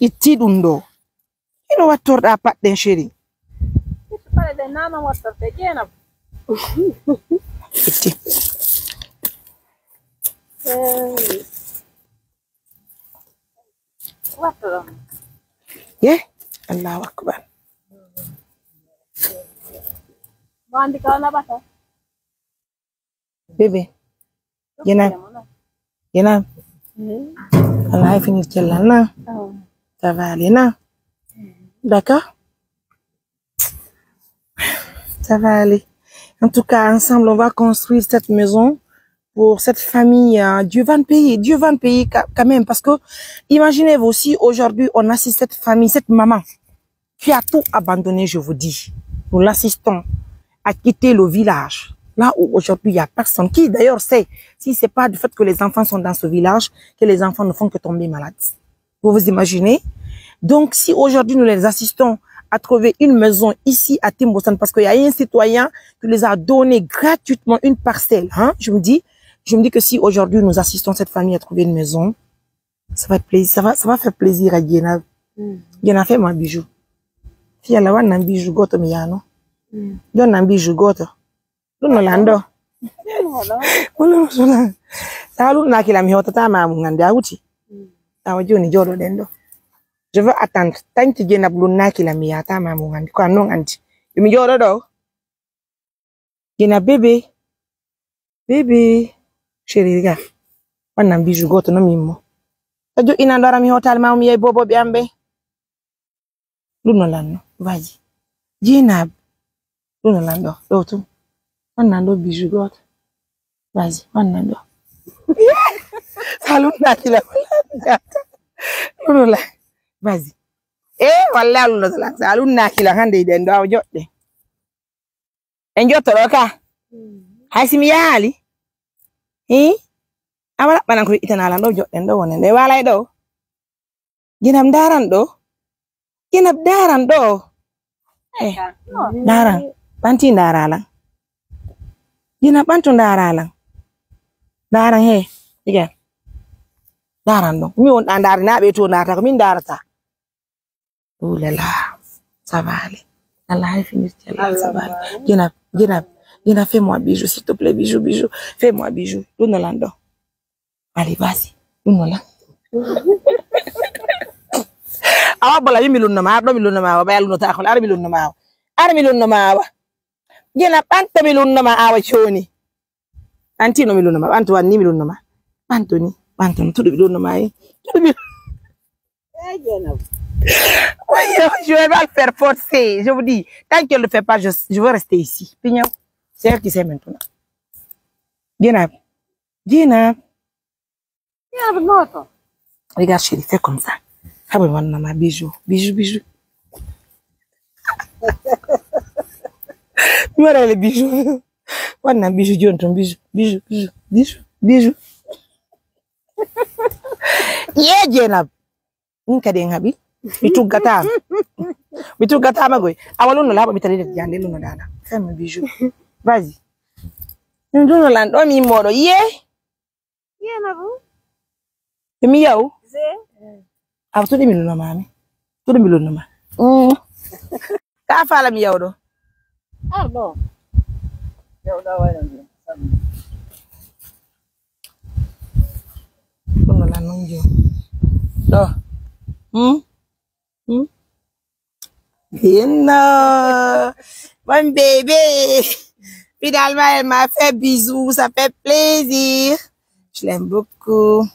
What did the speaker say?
itti ɗum ɗo ino wattorɗa paɗɗen chéri paɗe nana wattorte Jeynab itti wattoɗon ye Allahu akbar mo andi ka naɓata bébé Jeynab Allah finir cellal na ça va aller na d'accord ça va aller en tout cas ensemble on va construire cette maison pour cette famille. Dieu va nous payer quand même parce que imaginez-vous aussi aujourd'hui on assiste cette famille, cette maman qui a tout abandonné, je vous dis. Nous l'assistons à quitter le village. Là où aujourd'hui il y a personne qui d'ailleurs sait si c'est pas du fait que les enfants sont dans ce village que les enfants ne font que tomber malades. Vous vous imaginez? Donc si aujourd'hui nous les assistons à trouver une maison ici à Timbosan parce qu'il y a un citoyen qui les a donné gratuitement une parcelle, hein, je me dis que si aujourd'hui nous assistons cette famille à trouver une maison, ça va être plaisir, ça va faire plaisir à Jeynab. Jeynab fait moi bijou. Fia la wan nan bijou goto miyano. Don nan bijou goto. Luno lando. Luno sona. Salu na kila mi hota tama ngande awuti. Tawa joni jodo dendo. Je veux attendre tant que Jeynab luna kila mi yata ma ngande ko non anti. Mi jodo do. Jeynab bébé. Bébé. Chérie regarde. Wan nan bijou goto no mimmo. Tajo ina ndara mi hotal ma mi yey bobo bi ambe. Luno lando. Vas-y. Jeynab. Luno lando. Dotu. Wanando bijou goto. Vas-y, wanando. Salut nakila. Luno la. Vas-y. Walla luno la. Salut nakila hande den do jodde. En jotto ka. Hasimi yali. Amala banan ko itana lando jodden do wonen de walay do. Jeynab daran do. Jeynab daran do. Daran. Banti daralang. Jeynab bantu daralang. Daran he. Diga. Daran do. Mi won andar na be to nata ko min darata. Oh là là. Ça va aller. Allah finir ça va aller. Jeynab, fais-moi bijou s'il te plaît, bijou. Fais-moi bijou. Luno lando. Allez, vas-y. Luno la. Awa bala mi lunna ma do mi lunna ma ba lunna ta ko ar mi lunna ma wa Jeynab anta mi lunna ma awa choni anti no mi lunna ma anto wanni mi lunna ma antoni to mi lunna ma Jeynab je vais pas le faire forcer je vous dis tant qu'elle le fait pas je veux rester ici Pignon c'est elle qui sait maintenant Jeynab noto regarde chérie fais comme ça Habul wanna ma bijou. Voilà les bijoux. Wanna bijou jonton bijou. Ye Jeynab. Nka de ngabi. Bitugata magoy. Awalun la ba bitale de jande luno dana. Fais-moi bijou. Vas-y. Nduno lan do mi modo ye. Jeynab. Mi yaw. Aw to de mi lunna mami. To de mi lunna ma. Ka fala mi yaw do. No. Yaw da wayna. Lunna la non jo. Do. Bien. Mon bébé. Finalement, elle m'a fait bisous, ça fait plaisir. Je l'aime beaucoup.